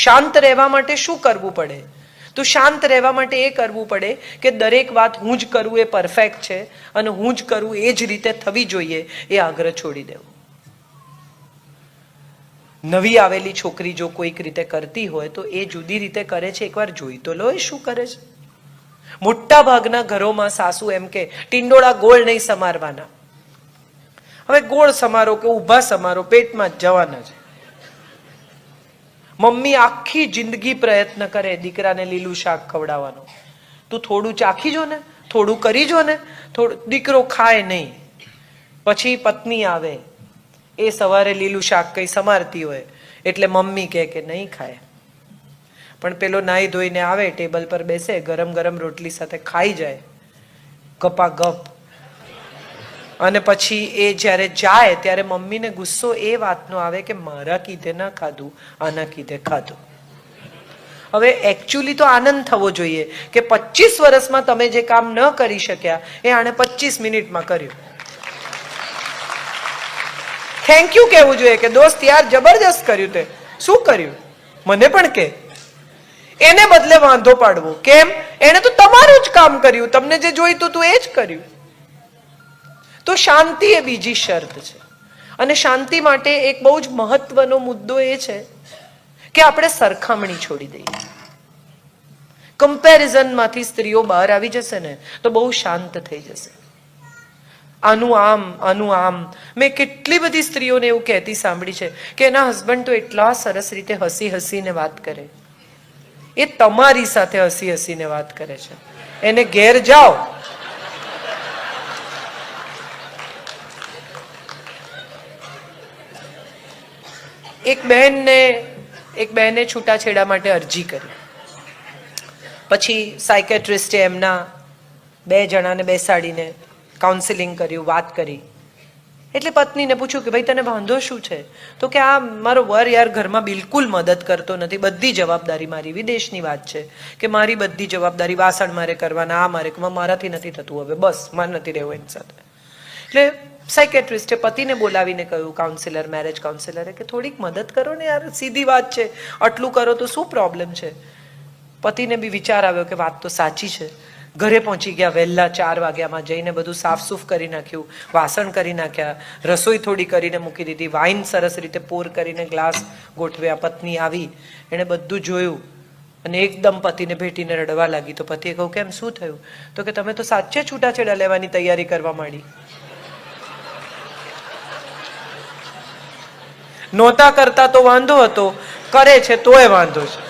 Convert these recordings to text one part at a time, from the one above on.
શાંત રહેવા માટે શું કરવું પડે? તો શાંત રહેવા માટે એ કરવું પડે કે દરેક વાત હું જ કરું એ પરફેક્ટ છે અને હું જ કરું એ જ રીતે થવી જોઈએ, એ આગ્રહ છોડી દેવો. નવી આવેલી છોકરી જો કોઈક રીતે કરતી હોય તો એ જુદી રીતે કરે છે, એકવાર જોઈ તો લો એ શું કરે છે. મોટા ભાગના ઘરોમાં સાસુ એમ કે ટિંડોળા ગોળ નહીં સમારવાના. હવે ગોળ સમારો કે ઊભા સમારો, પેટમાં જ જવાના છે. મમ્મી આખી જિંદગી પ્રયત્ન કરે દીકરાને લીલું શાક ખવડાવવાનો. તું થોડું ચાખી જો ને, થોડું કરી જો ને, થોડું. દીકરો ખાય નહીં. પછી પત્ની આવે, એ સવારે લીલું શાક કઈ સમારતી હોય એટલે મમ્મી કહે કે નહીં ખાય. પણ પેલો નાહી ધોઈને આવે, ટેબલ પર બેસે, ગરમ ગરમ રોટલી સાથે ખાઈ જાય ગપા ગપ. અને પછી એ જ્યારે જાય ત્યારે મમ્મીને ગુસ્સો એ વાતનો આવે કે મારા કીધે ના ખાધું, આના કીધે ખાધું. હવે એકચ્યુઅલી તો આનંદ થવો જોઈએ કે 25 વર્ષમાં તમે જે કામ ન કરી શક્યા એ આણે 25 મિનિટમાં કર્યું. થેન્ક યુ કહેવું જોઈએ કે દોસ્ત યાર જબરજસ્ત કર્યું, તે શું કર્યું મને પણ કે. એને બદલે વાંધો પાડવો, કેમ? એને તો તમારું જ કામ કર્યું, તમને જે જોઈતું હતું એ જ કર્યું. તો શાંતિ એ બીજી શરત છે. અને શાંતિ માટે એક બહુ જ મહત્વનો મુદ્દો એ છે કે આપણે સરખામણી છોડી દઈએ. કમ્પેરિઝનમાંથી સ્ત્રીઓ બહાર આવી જશે ને તો બહુ શાંત થઈ જશે. આનું આમ, આનું આમ. મેં કેટલી બધી સ્ત્રીઓને એવું કહેતી સાંભળી છે કે એના હસબન્ડ તો એટલા સરસ રીતે હસી હસીને વાત કરે. એ તમારી સાથે હસી હસીને વાત કરે છે. એને ઘેર જાઓ, એક બહેને છૂટાછેડા માટે અરજી કરી. પછી સાયકેટ્રિસ્ટે એમના 2 જણાને બેસાડીને કાઉન્સિલિંગ કર્યું, વાત કરી. એટલે પત્નીને પૂછ્યું કે ભાઈ તને વાંધો શું છે? તો કે આ મારો વર યાર ઘરમાં બિલકુલ મદદ કરતો નથી, બધી જવાબદારી મારી. વિદેશની વાત છે કે મારી બધી જવાબદારી, વાસણ મારે કરવાના, આ મારે, મારાથી નથી થતું, હવે બસ મારે નથી રહેવું એની સાથે. એટલે સાયકેટ્રિસ્ટે પતિને બોલાવીને કહ્યું, કાઉન્સિલર, મેરેજ કાઉન્સિલરે, કે થોડીક મદદ કરો ને યાર, સીધી વાત છે, આટલું કરો તો શું પ્રોબ્લેમ છે? પતિને બી વિચાર આવ્યો કે વાત તો સાચી છે. ઘરે પહોંચી ગયા વહેલા 4 વાગ્યામાં, જઈને બધું સાફસૂફ કરી નાખ્યું, વાસણ કરી નાખ્યા, રસોઈ થોડી કરીને મૂકી દીધી, વાઇન સરસ રીતે પોર કરીને ગ્લાસ ગોઠવ્યા. પત્ની આવી, એણે બધું જોયું અને એકદમ પતિને ભેટીને રડવા લાગી. તો પતિએ કહ્યું કેમ, શું થયું? તો કે તમે તો સાચે છૂટાછેડા લેવાની તૈયારી કરવા માંડી. નહોતા કરતા તો વાંધો હતો, કરે છે તોય વાંધો છે.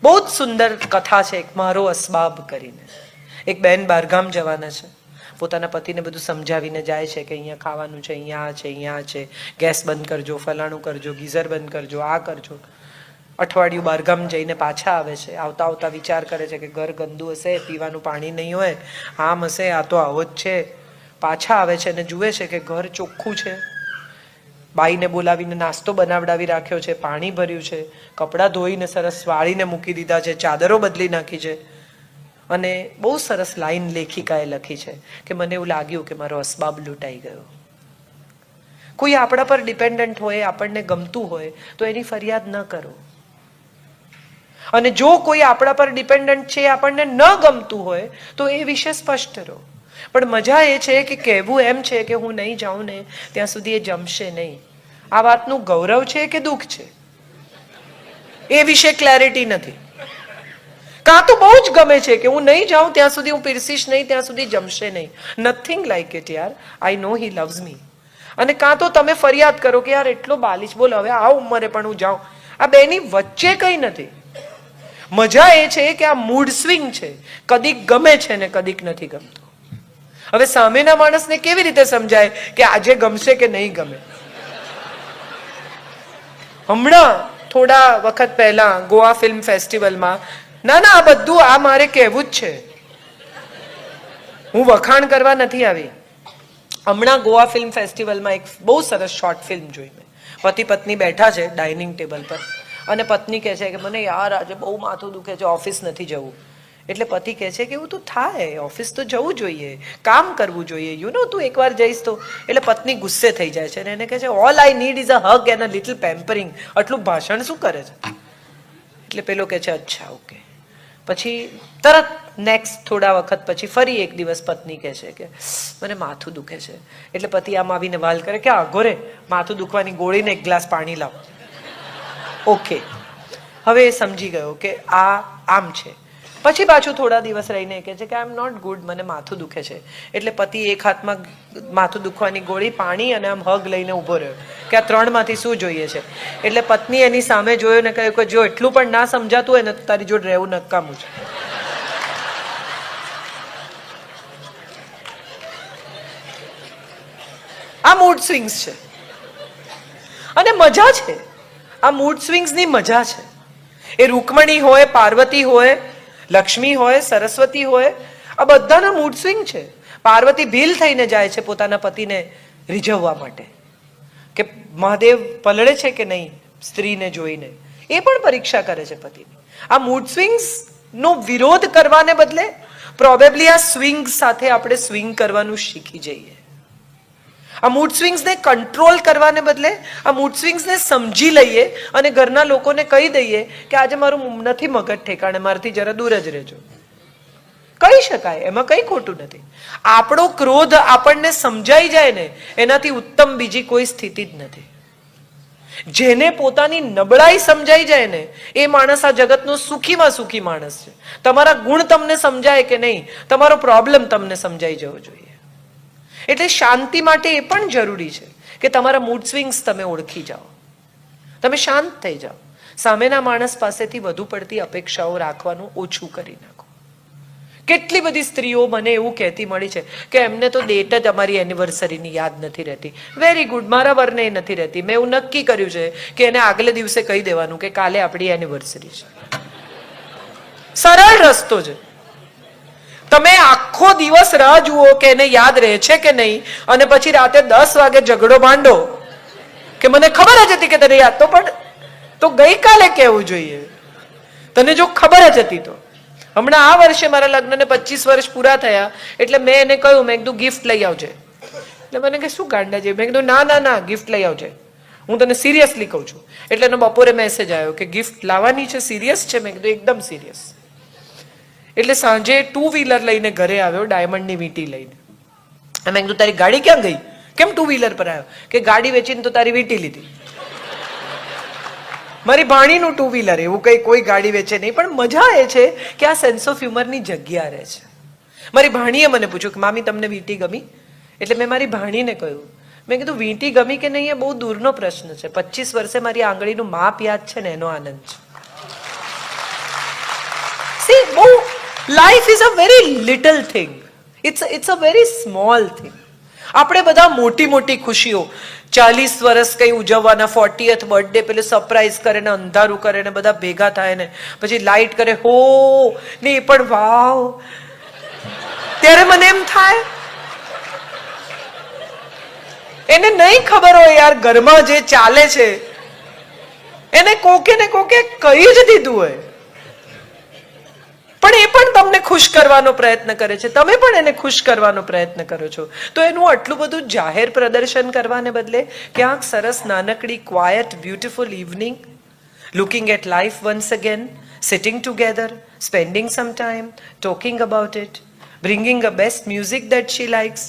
બહુ જ સુંદર કથા છે એક મારો અસબાબ કરીને. એક બહેન બહારગામ જવાના છે, પોતાના પતિને બધું સમજાવીને જાય છે કે અહીંયા ખાવાનું છે, અહીંયા આ છે, અહીંયા આ છે, ગેસ બંધ કરજો, ફલાણું કરજો, ગીઝર બંધ કરજો, આ કરજો. અઠવાડિયું બહારગામ જઈને પાછા આવે છે. આવતા આવતા વિચાર કરે છે કે ઘર ગંદુ હશે, પીવાનું પાણી નહીં હોય, આમ હશે, આ તો આવો જ છે. પાછા આવે છે અને જુએ છે કે ઘર ચોખ્ખું છે. બાઈને બોલાવીને નાસ્તો બનાવડાવી રાખ્યો છે, પાણી ભર્યું છે, કપડાં ધોઈને સરસ વાળીને મૂકી દીધા છે, ચાદરો બદલી નાખી છે. અને બહુ સરસ લાઈન લેખિકાએ લખી છે કે મને એવું લાગ્યું કે મારો અસબાબ લૂંટાઈ ગયો. કોઈ આપણા પર ડિપેન્ડન્ટ હોય, આપણને ગમતું હોય તો એની ફરિયાદ ન કરો. અને જો કોઈ આપણા પર ડિપેન્ડન્ટ છે, આપણને ન ગમતું હોય તો એ વિશે સ્પષ્ટ રહો. પણ મજા એ છે કે કહેવું એમ છે કે હું નહીં જાઉં ને ત્યાં સુધી એ જમશે નહીં. આ વાતનું ગૌરવ છે કે દુઃખ છે એ વિશે ક્લેરિટી નથી. કાં તો બહુ જ ગમે છે કે હું નહીં જાઉં ત્યાં સુધી, હું પીરસીશ નહીં ત્યાં સુધી જમશે નહીં. નથિંગ લાઈક ઇટ યાર, આઈ નો હી લવ્સ મી. અને કાં તો તમે ફરિયાદ કરો કે યાર એટલો બાલિશ, બોલો હવે આ ઉંમરે પણ હું જાઉં. આ બેની વચ્ચે કંઈ નથી. મજા એ છે કે આ મૂડ સ્વિંગ છે, કદીક ગમે છે ને કદીક નથી ગમતું. હવે સામેના માણસને કેવી રીતે સમજાય કે આજે ગમશે કે નહીં ગમે? હમણાં થોડા વખત પહેલા ગોવા ફિલ્મ ફેસ્ટિવલમાં, ના આ બધું આ મારે કહેવું જ છે, હું વખાણ કરવા નથી આવી. હમણાં ગોવા ફિલ્મ ફેસ્ટિવલમાં એક બહુ સરસ શોર્ટ ફિલ્મ જોઈ મેં. પતિ પત્ની બેઠા છે ડાઇનિંગ ટેબલ પર અને પત્ની કહે છે કે મને યાર આજે બહુ માથું દુખે છે, ઓફિસ નથી જવું. એટલે પતિ કહે છે કે એવું તો થાય, ઓફિસ તો જવું જોઈએ, કામ કરવું જોઈએ, તું એકવાર જઈશ તો. એટલે પત્ની ગુસ્સે થઈ જાય છે અને એને કહે છે all I need is a હગ and a little pampering. આટલું ભાષણ શું કરે છે? એટલે પેલો કહે છે અચ્છા ઓકે. પછી તરત નેક્સ્ટ થોડા વખત પછી ફરી એક દિવસ પત્ની કહે છે કે મને માથું દુખે છે. એટલે પતિ આમ આવીને વાલ કરે કે આગો રે, માથું દુખવાની ગોળીને એક ગ્લાસ પાણી લાવ. ઓકે, હવે એ સમજી ગયો કે આ આમ છે. પછી પાછું થોડા દિવસ રહીને કહે છે કે આઈ એમ નોટ ગુડ, મને માથું દુખે છે. એટલે પતિ એક હાથમાં માથું દુખવાની ગોળી, પાણી અને આમ હગ લઈને ઊભો રહ્યો કે આ ત્રણમાંથી શું જોઈએ છે. એટલે પત્ની એની સામે જોયો ને કહ્યું કે જો એટલું પણ ના સમજાતું હોય ને તો તારી જોડે રહેવું નકામું છે. આ મૂડ સ્વિંગ્સ છે અને મજા છે. આ મૂડ સ્વિંગ્સની મજા છે. એ રૂકમણી હોય, પાર્વતી હોય, લક્ષ્મી હોય, સરસ્વતી હોય, આ બધાના મૂડ સ્વિંગ છે. પાર્વતી ભીલ થઈને જાય છે પોતાના પતિને રીઝવવા માટે કે મહાદેવ પલળે છે કે નહીં સ્ત્રીને જોઈને. એ પણ પરીક્ષા કરે છે પતિની. આ મૂડ સ્વિંગ્સ નો વિરોધ કરવાને બદલે પ્રોબેબલી આ સ્વિંગ સાથે આપણે સ્વિંગ કરવાનું શીખી જઈએ. આ મૂડ સ્વિંગ્સને કંટ્રોલ કરવાને બદલે આ મૂડ સ્વિંગ્સને સમજી લઈએ અને ઘરના લોકોને કહી દઈએ કે આજે મારું નથી મગજ ઠેકાણે, મારાથી જરા દૂર જ રહેજો. કહી શકાય, એમાં કઈ ખોટું નથી. આપણો ક્રોધ આપણને સમજાઈ જાય ને એનાથી ઉત્તમ બીજી કોઈ સ્થિતિ જ નથી. જેને પોતાની નબળાઈ સમજાઈ જાય ને એ માણસ આ જગતનો સુખીમાં સુખી માણસ છે. તમારા ગુણ તમને સમજાય કે નહીં, તમારો પ્રોબ્લેમ તમને સમજાઈ જવો જોઈએ. એટલે શાંતિ માટે એ પણ જરૂરી છે કે તમારા મૂડ સ્વિંગ્સ તમે ઓળખી જાઓ, તમે શાંત થઈ જાઓ, સામેના માણસ પાસેથી વધુ પડતી અપેક્ષાઓ રાખવાનું ઓછું કરી નાખો. કેટલી બધી સ્ત્રીઓ મને એવું કહેતી મળી છે કે એમને તો ડેટ જ અમારી એનિવર્સરીની યાદ નથી રહેતી. વેરી ગુડ, મારા વરને નથી રહેતી. મેં એવું નક્કી કર્યું છે કે એને આગલે દિવસે કહી દેવાનું કે કાલે આપણી એનિવર્સરી છે. સરળ રસ્તો છે. તમે આખો દિવસ રાહ જુઓ કે એને યાદ રહે છે કે નહીં અને પછી રાતે 10 વાગે ઝઘડો માંડો કે મને ખબર જ હતી કે તને યાદ તો ગઈકાલે કહેવું જોઈએ. તને જો ખબર જ હતી તો. હમણાં આ વર્ષે મારા લગ્નને 25 વર્ષ પૂરા થયા એટલે મેં એને કહ્યું, મેં કીધું ગિફ્ટ લઈ આવજે. એટલે મને કે શું ગાંડા છે? મેં કીધું ના ના ના, ગિફ્ટ લઈ આવજે, હું તને સિરિયસલી કહું છું. એટલે એને બપોરે મેસેજ આવ્યો કે ગિફ્ટ લાવવાની છે, સિરિયસ છે? મેં કીધું એકદમ સિરિયસ. એટલે સાંજે 2 વ્હીલર લઈને ઘરે આવ્યો, ડાયમંડની વીંટી લઈને. મેં કીધું તારી ગાડી ક્યાં ગઈ? કેમ 2 વ્હીલર પર આવ્યો? કે ગાડી વેચીને તો તારી વીંટી લીધી. મારી ભાણીનું 2 વ્હીલર, એવું કઈ કોઈ ગાડી વેચે નહીં. પણ મજા એ છે કે આ સેન્સ ઓફ હ્યુમરની જગ્યા રહે છે. મારી ભાણીએ મને પૂછ્યું કે મામી તમને વીંટી ગમી? એટલે મેં મારી ભાણીને કહ્યું, મેં કીધું વીંટી ગમી કે નહીં એ બહુ દૂરનો પ્રશ્ન છે. 25 વર્ષે મારી આંગળીનું માપ યાદ છે ને એનો આનંદ છે. See, બહુ life is a very little thing. It's a very small thing. આપણે બધા મોટી મોટી ખુશીઓ 40 વર્ષ કઈ ઉજવવાના, 40th બર્થડે પેલે સરપ્રાઈઝ કરે ને અંધારું કરે ને બધા ભેગા થાય ને પછી લાઈટ કરે હો ને એ પણ વાવ. ત્યારે મને એમ થાય એને નહીં ખબર હોય યાર ઘરમાં જે ચાલે છે એને કોકે ને કોકે કહી જ દીધું હોય, પણ એ પણ તમને ખુશ કરવાનો પ્રયત્ન કરે છે, તમે પણ એને ખુશ કરવાનો પ્રયત્ન કરો છો. તો એનું આટલું બધું જાહેર પ્રદર્શન કરવાને બદલે ક્યાંક સરસ નાનકડી quiet beautiful evening, looking at life once again, sitting together, spending some time, talking about it, bringing a best music that she likes.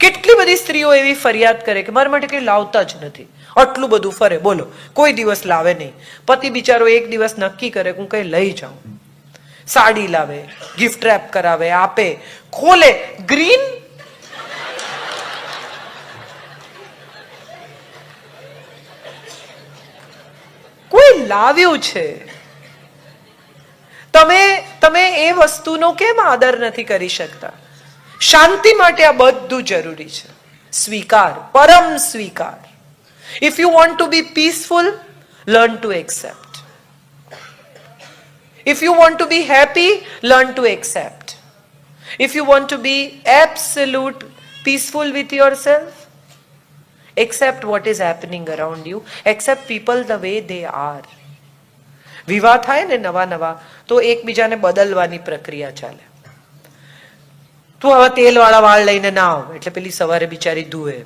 કેટલી બધી સ્ત્રીઓ એવી ફરિયાદ કરે કે મારા માટે કંઈ લાવતા જ નથી, આટલું બધું ફરે, બોલો કોઈ દિવસ લાવે નહીં. પતિ બિચારો એક દિવસ નક્કી કરે કે હું કંઈ લઈ જાઉં, સાડી લાવે, ગિફ્ટ રેપ કરાવે, આપે, ખોલે, ગ્રીન કોઈ લાવ્યું છે. તમે એ વસ્તુનો કેમ આદર નથી કરી શકતા? શાંતિ માટે આ બધું જરૂરી છે. સ્વીકાર, પરમ સ્વીકાર. If you want to be peaceful, learn to accept. If you want to be happy, learn to accept. If you want to be absolute peaceful with yourself, accept what is happening around you. Accept people the way they are. વિવાહ થાય ને નવા નવા તો એકબીજાને બદલવાની પ્રક્રિયા ચાલે. તું આવા તેલ વાળા વાળ લઈને ના આવ એટલે પેલી સવારે બિચારી ધુએ.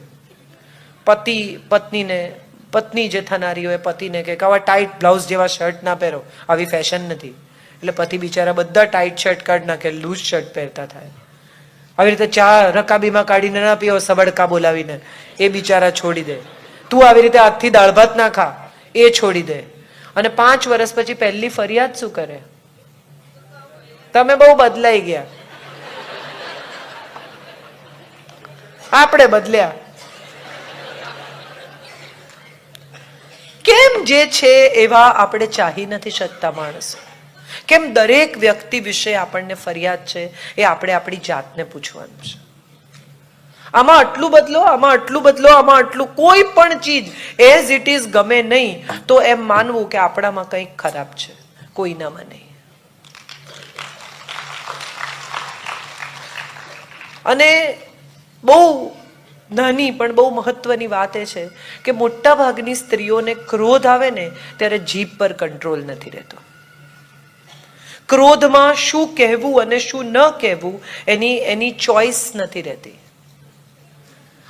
પત્ની જે થનારી હોય પતિને કે આવા ટાઈટ બ્લાઉઝ જેવા શર્ટ ના પહેરો, આવી ફેશન નથી. એટલે પતિ બિચારા બધા ટાઈટ શર્ટ કાઢ નાખે, લૂઝ શર્ટ પહેરતા થાય. આવી રીતે ચા રકાબીમાં કાઢીને ના પીવો સબડકા બોલાવીને, એ બિચારા છોડી દે. તું આવી રીતે હાથથી દાળ ભાત ના ખા, એ છોડી દે. અને 5 વર્ષ પછી પહેલી ફરિયાદ શું કરે? તમે બહુ બદલાઈ ગયા. આપણે બદલ્યા. કેમ જે છે એવા આપણે ચાહી નથી શકતા માણસો? કેમ દરેક વ્યક્તિ વિશે આપણને ફરિયાદ છે? એ આપણે આપણી જાતને પૂછવાનું છે. આમાં આટલું બદલો, આમાં આટલું બદલો, આમાં આટલું. કોઈ પણ ચીજ એઝ ઇટ ઇઝ ગમે નહીં તો એમ માનવું કે આપણામાં કંઈક ખરાબ છે, કોઈનામાં નહીં. અને બહુ નાની પણ બહુ મહત્વની વાત એ છે કે મોટા ભાગની સ્ત્રીઓને ક્રોધ આવે ને ત્યારે જીભ પર કંટ્રોલ નથી રહેતો. ક્રોધમાં શું કહેવું અને શું ન કહેવું એની ચોઈસ નથી રહેતી.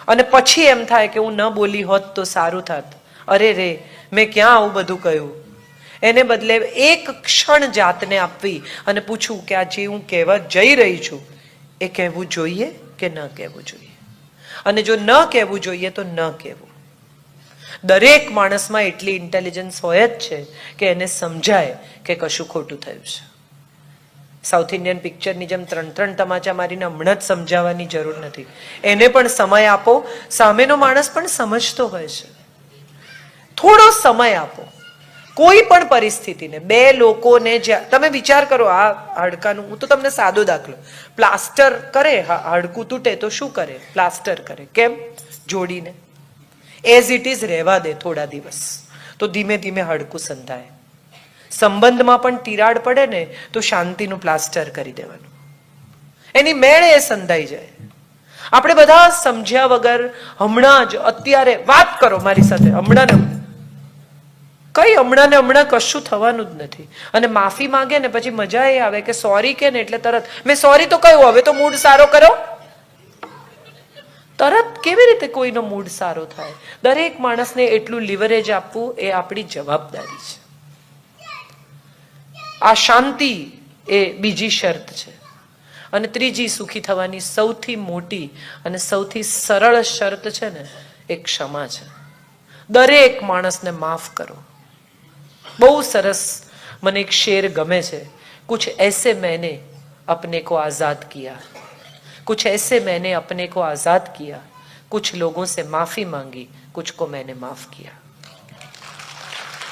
અને પછી એમ થાય કે હું ન બોલી હોત તો સારું થાત. અરે રે, મેં ક્યાં આવું બધું કહ્યું. એને બદલે એક ક્ષણ જાતને આપવી અને પૂછવું કે આ જે હું કહેવા જઈ રહી છું એ કહેવું જોઈએ કે ન કહેવું જોઈએ. અને જો ન કહેવું જોઈએ તો ન કહેવું. દરેક માણસમાં એટલી ઇન્ટેલિજન્સ હોય જ છે કે એને સમજાય કે કશું ખોટું થયું છે. સાઉથ ઇન્ડિયન પિક્ચરની જેમ 3 તમાચા મારીને હમણાં જ સમજાવવાની જરૂર નથી. એને પણ સમય આપો. સામેનો માણસ પણ સમજતો હોય છે. થોડો સમય આપો. કોઈ પણ પરિસ્થિતિને, 2 લોકોને તમે વિચાર કરો, આ હાડકાનું, હું તો તમને સાદો દાખલો, પ્લાસ્ટર કરે, હાડકું તૂટે તો શું કરે? પ્લાસ્ટર કરે. કેમ? જોડીને. એઝ ઇટ ઇઝ રહેવા દે થોડા દિવસ, તો ધીમે ધીમે હાડકું સંધાય. સંબંધમાં પણ તિરાડ પડે ને તો શાંતિનું પ્લાસ્ટર કરી દેવાનું, એની મેળે એ સંધાઈ જાય. આપણે બધા સમજ્યા વગર હમણાં જ અત્યારે વાત કરો મારી સાથે, હમણાં ને હમણાં કશું થવાનું જ નથી. અને માફી માંગે ને પછી મજા એ આવે કે સોરી કે ને એટલે તરત મેં સોરી તો કહ્યું, હવે તો મૂડ સારો કરો. તરત કેવી રીતે કોઈનો મૂડ સારો થાય? દરેક માણસને એટલું લિવરેજ આપવું એ આપણી જવાબદારી છે. આ શાંતિ એ બીજી શરત છે. અને ત્રીજી સુખી થવાની સૌથી મોટી અને સૌથી સરળ શરત છે ને એ ક્ષમા છે. દરેક માણસને માફ કરો. બહુ સરસ મને એક શેર ગમે છે. कुछ ऐसे मैंने अपने को आजाद किया, कुछ ऐसे मैंने अपने को आजाद किया, कुछ लोगों से माफी मांगी, कुछ को मैंने माफ किया.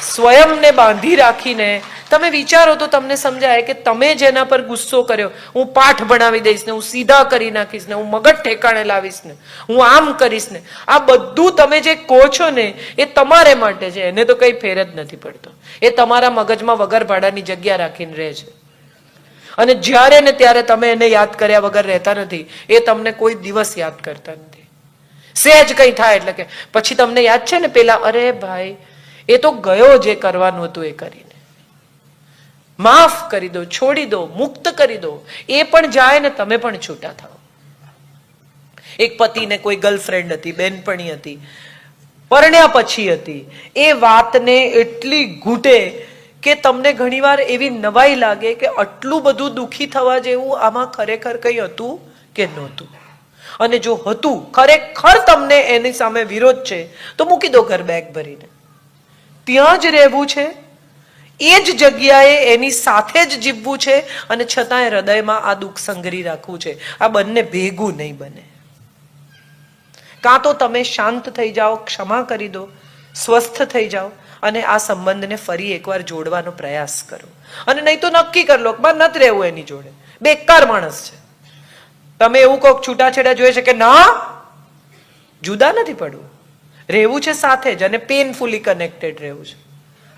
સ્વયંને બાંધી રાખીને તમે વિચારો તો તમને સમજાય કે તમે જેના પર ગુસ્સો કર્યો, હું પાઠ ભણાવી દઈશ ને, હું સીધા કરી નાખીશ ને, હું મગજ ઠેકાણે લાવીશ ને, હું આમ કરીશ ને, આ બધું તમે જે કહો છો ને એ તમારે માટે છે. એને તો કઈ ફેર જ નથી પડતો. એ તમારા મગજમાં વગર ભાડાની જગ્યા રાખીને રહે છે. અને જ્યારે ને ત્યારે તમે એને યાદ કર્યા વગર રહેતા નથી. એ તમને કોઈ દિવસ યાદ કરતા નથી. સહેજ કઈ થાય એટલે કે પછી તમને યાદ છે ને પેલા, અરે ભાઈ એ તો ગયો જે કરવાનું હતું એ કરીને. માફ કરી દો, છોડી દો, મુક્ત કરી દો. એ પણ જાય ને તમે પણ છૂટા થાઓ. એક પતિને કોઈ ગર્લફ્રેન્ડ હતી, બેનપણી હતી, પરણ્યા પછી હતી. એ વાતને એટલી ઘૂંટે કે તમને ઘણીવાર એવી નવાઈ લાગે કે આટલું બધું દુઃખી થવા જેવું આમાં ખરેખર કંઈ હતું કે નહોતું. અને જો હતું, ખરેખર તમને એની સામે વિરોધ છે તો મૂકી દો ઘર બેગ ભરીને. ત્યાં જ રહેવું છે, એ જ જગ્યાએ એની સાથે જ જીવવું છે, અને છતાંય હૃદયમાં આ દુઃખ સંગ્રહી રાખવું છે. આ બંને ભેગું નહીં બને. કાં તો તમે શાંત થઈ જાઓ, ક્ષમા કરી દો, સ્વસ્થ થઈ જાઓ અને આ સંબંધને ફરી એકવાર જોડવાનો પ્રયાસ કરો. અને નહીં તો નક્કી કરી લો કે નથી રહેવું એની જોડે, બેકાર માણસ છે. તમે એવું કોક છૂટાછેડા જોઈએ છે કે ના, જુદા નથી પડવું, રહેવું છે સાથે જ અને પેનફુલી કનેક્ટેડ રહેવું છે.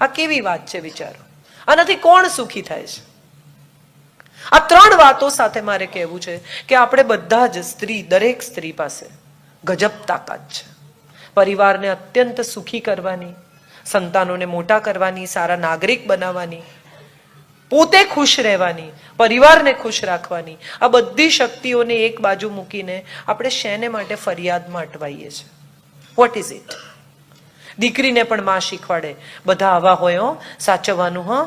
આ કેવી વાત છે વિચારો. આનાથી કોણ સુખી થાય છે? આ 3 વાતો સાથે મારે કહેવું છે કે આપણે બધા જ સ્ત્રી, દરેક સ્ત્રી પાસે ગજબ તાકાત છે પરિવારને અત્યંત સુખી કરવાની, સંતાનોને મોટા કરવાની, સારા નાગરિક બનાવવાની, પોતે ખુશ રહેવાની, પરિવારને ખુશ રાખવાની, આ બધી શક્તિઓને એક બાજુ મૂકીને આપણે શેને માટે ફરિયાદમાં અટવાઈએ છીએ? What is it? દીકરીને પણ માં શીખવાડે, બધા આવા હોય હો, સાચવવાનું હો.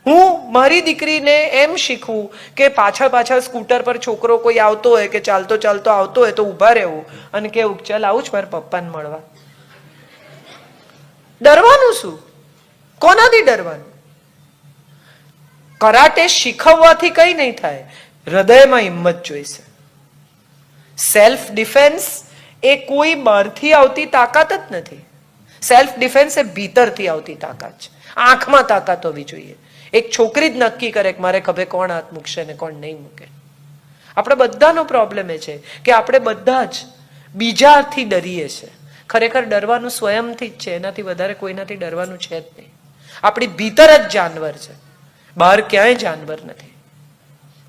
હું મારી દીકરીને એમ શીખવું કે પાછળ પાછળ સ્કૂટર પર છોકરો કોઈ આવતો હોય કે ચાલતો ચાલતો આવતો હોય તો ઊભા રહેવું અને કેવું, ચાલ આવું જ મારા પપ્પાને મળવા. ડરવાનું શું? કોનાથી ડરવાનું? કરાટે શીખવવાથી કઈ નહીં થાય, હૃદયમાં હિંમત જોઈશે. સેલ્ફ ડિફેન્સ એ કોઈ બહારથી આવતી તાકાત જ નથી. સેલ્ફ ડિફેન્સ એ ભીતરથી આવતી તાકાત છે. આંખમાં તાકાત હોવી જોઈએ. એક છોકરી જ નક્કી કરે કે મારે ખભે કોણ હાથ મૂકશે ને કોણ નહીં મૂકે. આપણે બધાનો પ્રોબ્લેમ એ છે કે આપણે બધા જ બીજાથી ડરીએ છીએ. ખરેખર ડરવાનું સ્વયંથી જ છે, એનાથી વધારે કોઈનાથી ડરવાનું છે જ નહીં. આપણી ભીતર જ જાનવર છે, બહાર ક્યાંય જાનવર નથી.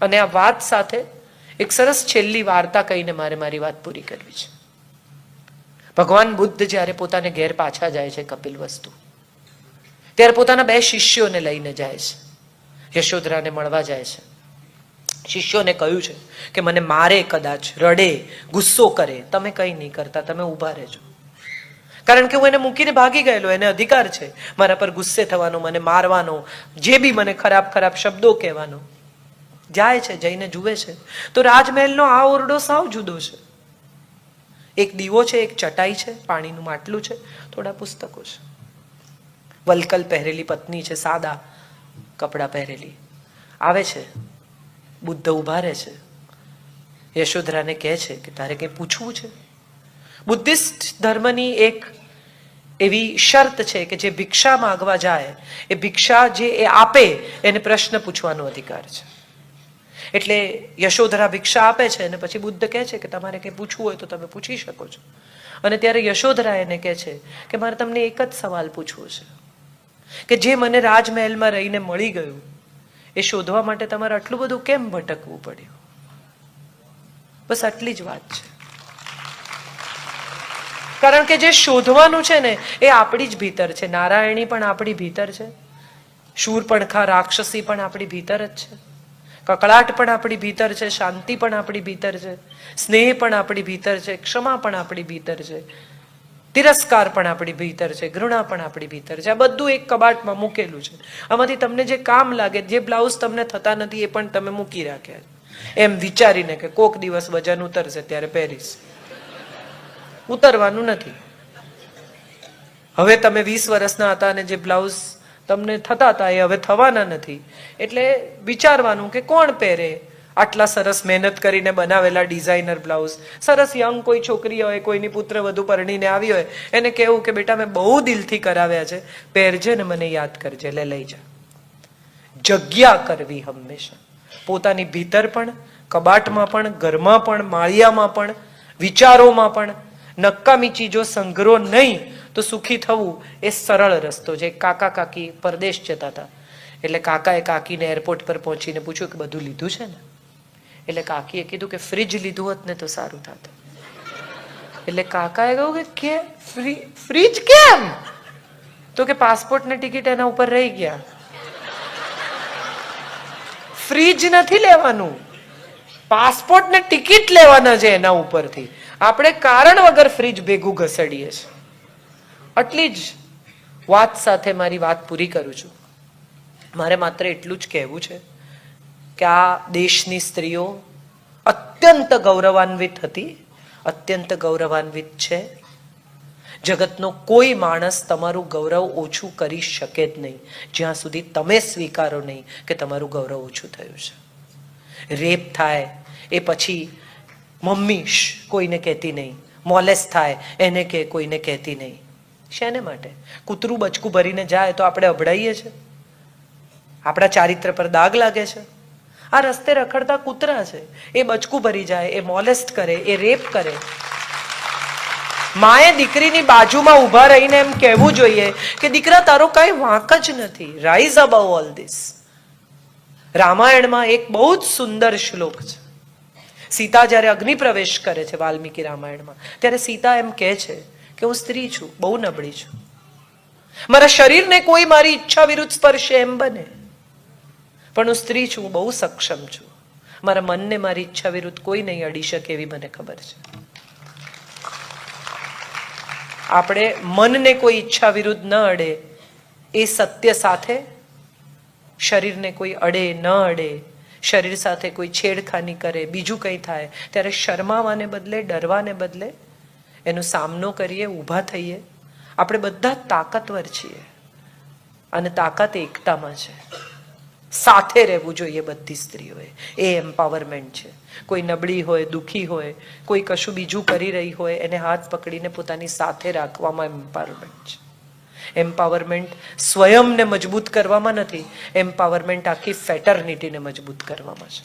અને આ વાત સાથે એક સરસ છેલ્લી વાર્તા કહીને મારે મારી વાત પૂરી કરવી છે. ભગવાન બુદ્ધ જ્યારે પોતાને ઘેર પાછા જાય છે કપિલવસ્તુ, ત્યારે પોતાના 2 શિષ્યોને લઈને જાય છે. યશોધરાને મળવા જાય છે. શિષ્યોને કહ્યું છે કે મને મારે, કદાચ રડે, ગુસ્સો કરે, તમે કંઈ નહીં કરતા, તમે ઊભા રહેજો. કારણ કે હું એને મૂકીને ભાગી ગયેલો, એને અધિકાર છે મારા પર ગુસ્સે થવાનો, મને મારવાનો, જે બી મને ખરાબ ખરાબ શબ્દો કહેવાનો. જાય છે, જઈને જુએ છે તો રાજમહેલનો આ ઓરડો સાવ જુદો છે. એક દીવો છે, એક ચટાઈ છે, પાણીનું માટલું છે, થોડા પુસ્તકો છે. વલકલ પહેરેલી પત્ની છે, સાદા કપડાં પહેરેલી, આવે છે. બુદ્ધ ઊભા રહે છે. યશોધરાને કહે છે કે તારે કંઈ પૂછવું છે? બુદ્ધિસ્ટ ધર્મની એક એવી શરત છે કે જે ભિક્ષા માંગવા જાય, એ ભિક્ષા જે એ આપે એને પ્રશ્ન પૂછવાનો અધિકાર છે. એટલે યશોધરા ભિક્ષા આપે છે અને પછી બુદ્ધ કહે છે કે તમારે કંઈ પૂછવું હોય તો તમે પૂછી શકો છો. અને ત્યારે યશોધરા એને કહે છે કે મારે તમને એક જ સવાલ પૂછવો છે કે જે મને રાજમહેલમાં રહીને મળી ગયું એ શોધવા માટે તમારે આટલું બધું કેમ ભટકવું પડ્યું? બસ આટલી જ વાત છે. કારણ કે જે શોધવાનું છે ને એ આપણી જ ભીતર છે. નારાયણી પણ આપણી ભીતર છે, શૂરપણખા રાક્ષસી પણ આપણી ભીતર જ છે, કકળાટ પણ આપણી ભીતર છે, શાંતિ પણ આપણી ભીતર છે, સ્નેહ પણ આપણી ભીતર છે, ક્ષમા પણ આપણી ભીતર છે, તિરસ્કાર પણ આપણી ભીતર છે, ઘૃણા પણ આપણી ભીતર છે. આ બધું એક કબાટમાં મૂકેલું છે. આમાંથી તમને જે કામ લાગે, જે બ્લાઉઝ તમને થતા નથી એ પણ તમે મૂકી રાખ્યા એમ વિચારીને કે કોક દિવસ વજન ઉતરશે ત્યારે પહેરીશ. ઉતરવાનું નથી. હવે તમે 20 વર્ષના હતા અને જે બ્લાઉઝ તમને થતા હતા એ હવે થવાના નથી. એટલે વિચારવાનું કે કોણ પહેરે આટલા સરસ મહેનત કરીને બનાવેલા ડિઝાઇનર બ્લાઉઝ. સરસ યંગ કોઈ છોકરી હોય, કોઈની પુત્ર વધુ પરણીને આવી હોય, એને કહેવું કે બેટા મેં બહુ દિલથી કરાવ્યા છે, પહેરજે ને મને યાદ કરજે, લઈ જા. જગ્યા કરવી હંમેશા, પોતાની ભીતર પણ, કબાટમાં પણ, ઘરમાં પણ, માળિયામાં પણ, વિચારોમાં પણ. નકામી ચીજો સંગ્રહ નહીં તો સુખી થવું એ સરળ રસ્તો છે. કાકા કાકી પરદેશ જતા હતા એટલે કાકાએ કાકીને એરપોર્ટ પર પહોંચીને પૂછ્યું કે બધું લીધું છે ને? એટલે કાકીએ કીધું કે ફ્રીજ લીધું હોત ને તો સારું થાત. એટલે કાકાએ કહ્યું કે ફ્રીજ કેમ? તો કે પાસપોર્ટ ને ટિકિટ એના ઉપર રહી ગયા. ફ્રીજ નથી લેવાનું, પાસપોર્ટ ને ટિકિટ લેવાના છે એના ઉપરથી. આપણે કારણ વગર ફ્રીજ ભેગું ઘસડીએ છીએ. આટલી જ વાત સાથે મારી વાત પૂરી કરું છું. મારે માત્ર એટલું જ કહેવું છે કે આ દેશની સ્ત્રીઓ અત્યંત ગૌરવાન્વિત હતી, અત્યંત ગૌરવાન્વિત છે. જગતનો કોઈ માણસ તમારું ગૌરવ ઓછું કરી શકે જ નહીં જ્યાં સુધી તમે સ્વીકારો નહીં કે તમારું ગૌરવ ઓછું થયું છે. રેપ થાય એ પછી મમ્મી કોઈને કહેતી નહીં, મોલેસ્ટ થાય એને કે કોઈને કહેતી નહીં. શેને માટે? કૂતરું બચકું ભરીને જાય તો આપણે અભડાઈએ છીએ, આપણા ચારિત્ર પર દાગ લાગે છે. આ રસ્તે રખડતા કૂતરા છે, એ બચકું ભરી જાય, એ મોલેસ્ટ કરે, એ રેપ કરે. માએ દીકરીની બાજુમાં ઊભા રહીને એમ કહેવું જોઈએ કે દીકરા તારો કઈ વાંક જ નથી, રાઇઝ અબવ ઓલ ધીસ. રામાયણમાં એક બહુ જ સુંદર શ્લોક છે. સીતા જ્યારે અગ્નિ પ્રવેશ કરે છે વાલ્મીકી રામાયણમાં, ત્યારે સીતા એમ કહે છે કે હું સ્ત્રી છું, બહુ નબળી છું, મારા શરીરને કોઈ મારી ઈચ્છા વિરુદ્ધ સ્પર્શે એમ બને. પણ હું સ્ત્રી છું, બહુ સક્ષમ છું. મારા મનને મારી ઈચ્છા વિરુદ્ધ કોઈ નહીં અડી શકે એવી મને ખબર છે. આપણે મનને કોઈ ઈચ્છા વિરુદ્ધ ન અડે એ સત્ય સાથે શરીરને કોઈ અડે ન અડે, શરીર સાથે કોઈ છેડખાની કરે, બીજું કંઈ થાય ત્યારે શરમાવાને બદલે, ડરવાને બદલે એનો સામનો કરીએ, ઊભા થઈએ. આપણે બધા તાકાતવર છીએ અને તાકાત એકતામાં છે. સાથે રહેવું જોઈએ બધી સ્ત્રીઓએ. એ એમ્પાવરમેન્ટ છે. કોઈ નબળી હોય, દુઃખી હોય, કોઈ કશું બીજું કરી રહી હોય, એને હાથ પકડીને પોતાની સાથે રાખવામાં એમ્પાવરમેન્ટ છે. એમ્પાવરમેન્ટ સ્વયંને મજબૂત કરવામાં નથી, એમ્પાવરમેન્ટ આખી ફેટર્નિટીને મજબૂત કરવામાં છે.